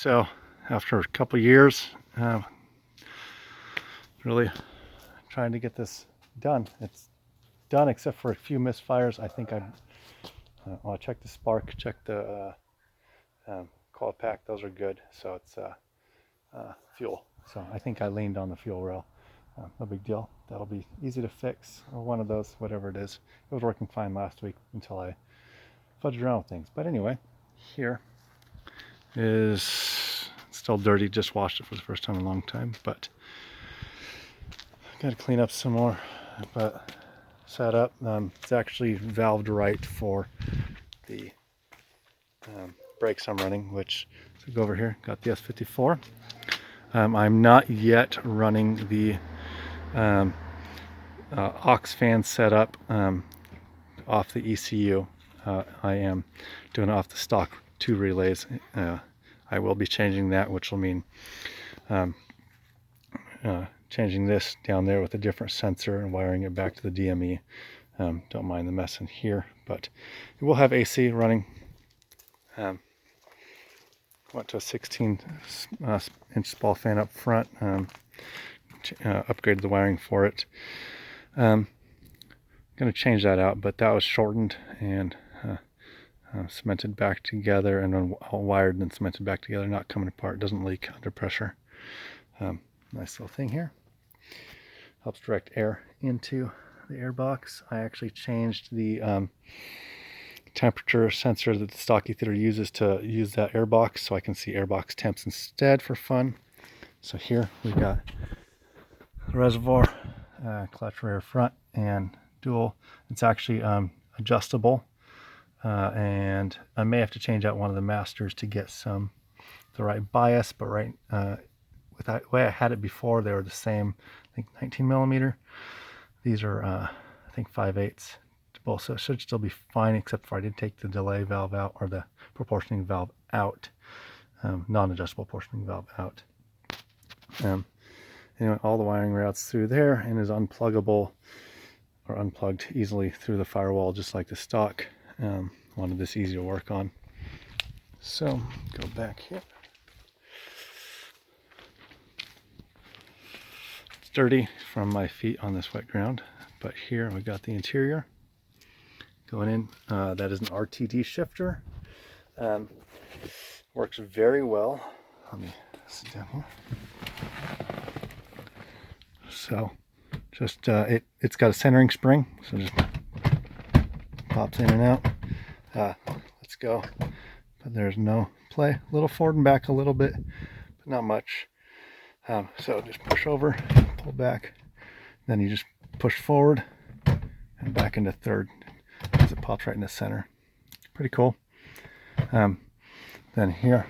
So after a couple years, really trying to get this done. It's done except for a few misfires. I think I'll check the spark, check the coil pack. Those are good. So it's fuel. So I think I leaned on the fuel rail. No big deal. That'll be easy to fix, or one of those, whatever it is. It was working fine last week until I fudged around with things. But anyway, here is still dirty. Just washed it for the first time in a long time, but got to clean up some more. But set up. It's actually valved right for the brakes I'm running. Which, so go over here. Got the S54. I'm not yet running the aux fan setup off the ECU. I am doing off the stock 2 relays. I will be changing that, which will mean changing this down there with a different sensor and wiring it back to the DME. Don't mind the mess in here, but it will have AC running. Went to a 16-inch ball fan up front. Upgraded the wiring for it. Going to change that out, but that was shortened and cemented back together, and then all wired and cemented back together, not coming apart. Doesn't leak under pressure. Nice little thing here. Helps direct air into the air box. I actually changed the temperature sensor that the stock E30 uses to use that air box, so I can see air box temps instead for fun. So here we've got the reservoir, clutch rear front, and dual. It's actually adjustable, and I may have to change out one of the masters to get the right bias, but right with the way I had it before, they were the same. I think 19 millimeter. These are I think 5/8 both, so it should still be fine, except for I did take the delay valve out, or the proportioning valve out, non-adjustable proportioning valve out. Anyway, all the wiring routes through there and is unpluggable, or unplugged easily through the firewall, just like the stock. Wanted this easy to work on. So go back here. It's dirty from my feet on this wet ground, but here we got the interior going in. That is an RTD shifter. Works very well. Let me sit down here. So just it's got a centering spring, so just pops in and out. Let's go. But there's no play. A little forward and back a little bit, but not much. So just push over, pull back, then you just push forward and back into third as it pops right in the center. Pretty cool. Then here,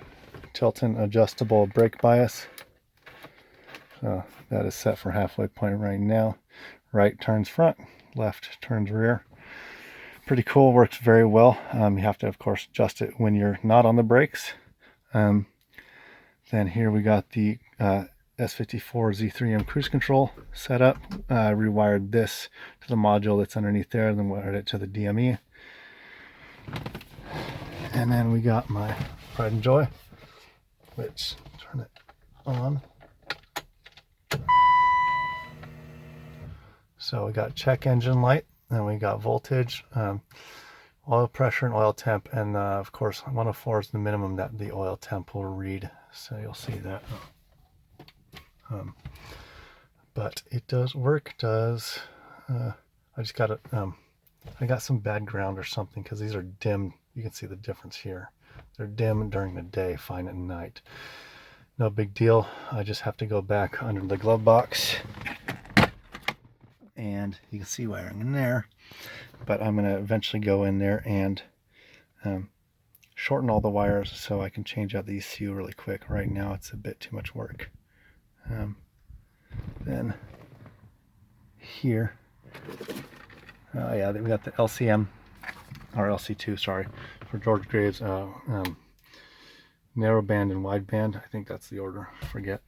tilt-in adjustable brake bias. So that is set for halfway point right now. Right turns front, left turns rear. Pretty cool, works very well. You have to, of course, adjust it when you're not on the brakes. Then here we got the S54 Z3M cruise control set up. Rewired this to the module that's underneath there, then wired it to the DME. And then we got my pride and joy, which, turn it on. So we got check engine light, and we got voltage, oil pressure and oil temp, and of course 104 is the minimum that the oil temp will read, so you'll see that. But it does work. I just got it. I got some bad ground or something, because these are dim. You can see the difference here. They're dim during the day, fine at night. No big deal. I just have to go back under the glove box, and you can see wiring in there. But I'm going to eventually go in there and shorten all the wires so I can change out the ECU really quick. Right now it's a bit too much work. Then here, yeah, we got the LCM, or LC2, sorry, for George Graves, narrow band and wide band. I think that's the order. Forget.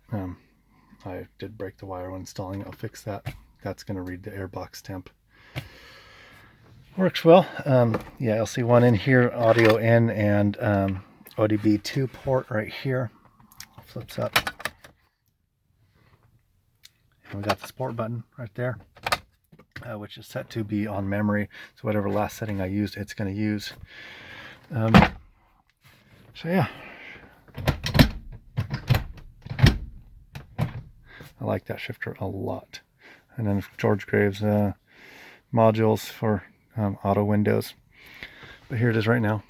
I did break the wire when installing it. I'll fix that. That's going to read the airbox temp. Works well. Yeah, LC1 in here, audio in, and ODB2 port right here. flips up. And we got the sport button right there, which is set to be on memory. So whatever last setting I used, it's going to use. So yeah, I like that shifter a lot. And then George Graves modules for auto windows. But here it is right now.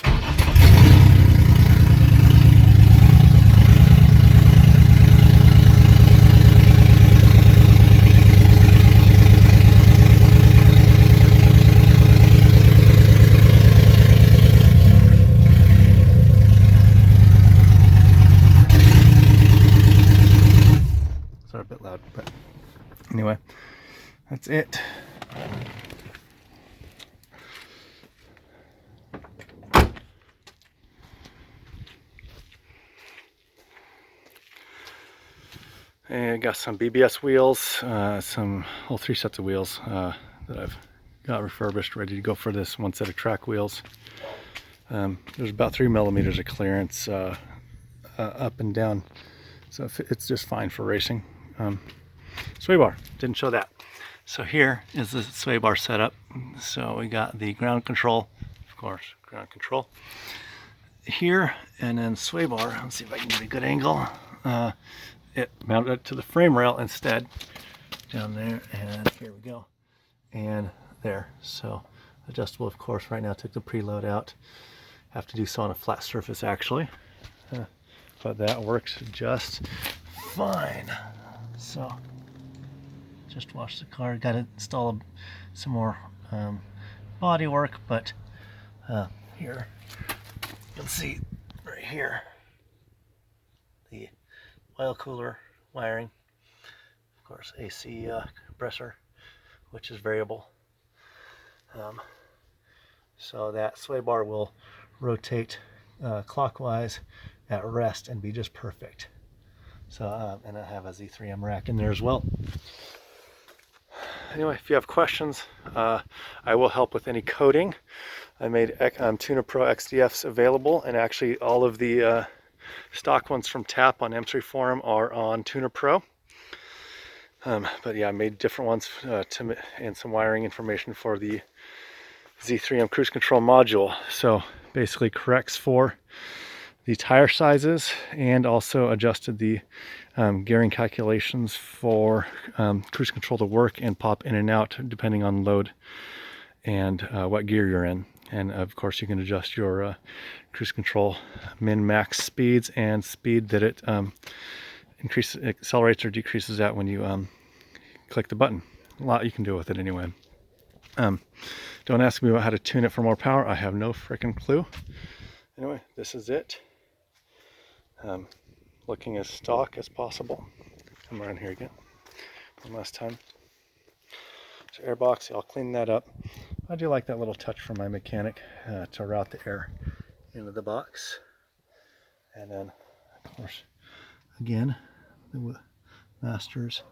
Sorry, a bit loud, but anyway, that's it. And I got some BBS wheels, some whole 3 sets of wheels that I've got refurbished, ready to go for this one set of track wheels. There's about 3 millimeters of clearance up and down, so it's just fine for racing. Sway bar, didn't show that. So here is the sway bar setup. So we got the ground control, of course, ground control here, and then sway bar. Let's see if I can get a good angle. It mounted to the frame rail instead, down there, and here we go, and there. So adjustable, of course. Right now I took the preload out. Have to do so on a flat surface actually, but that works just fine. So just washed the car, got to install some more body work, but here you'll see right here the oil cooler wiring, of course AC compressor, which is variable. So that sway bar will rotate clockwise at rest and be just perfect. So and I have a Z3M rack in there as well. Anyway, if you have questions, I will help with any coding. I made Tuner Pro XDFs available, and actually all of the stock ones from TAP on M3 Forum are on Tuner Pro. But yeah, I made different ones and some wiring information for the Z3M cruise control module. So basically corrects for the tire sizes, and also adjusted the gearing calculations for cruise control to work and pop in and out depending on load and what gear you're in. And of course you can adjust your cruise control min-max speeds and speed that it accelerates or decreases at when you click the button. A lot you can do with it anyway. Don't ask me about how to tune it for more power. I have no freaking clue. Anyway, this is it. Looking as stock as possible. Come around here again one last time. So air box, I'll clean that up. I do like that little touch from my mechanic to route the air into the box. And then, of course, again, the masters.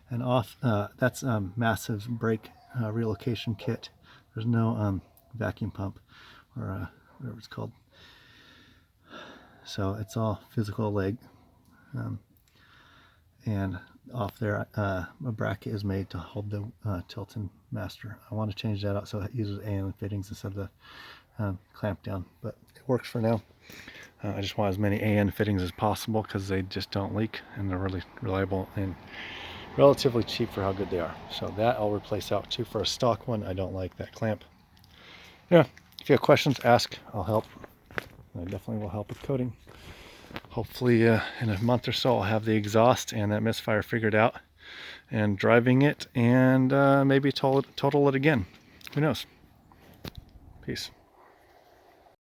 And off, that's massive brake relocation kit. There's no vacuum pump or whatever it's called. So it's all physical leg, and off there a bracket is made to hold the Tilton master. I want to change that out so it uses AN fittings instead of the clamp down, but it works for now. I just want as many AN fittings as possible because they just don't leak and they're really reliable and relatively cheap for how good they are. So that I'll replace out too for a stock one. I don't like that clamp. Yeah, if you have questions, ask. I'll help. I definitely will help with coding. Hopefully in a month or so I'll have the exhaust and that misfire figured out and driving it, and maybe total it again. Who knows? Peace.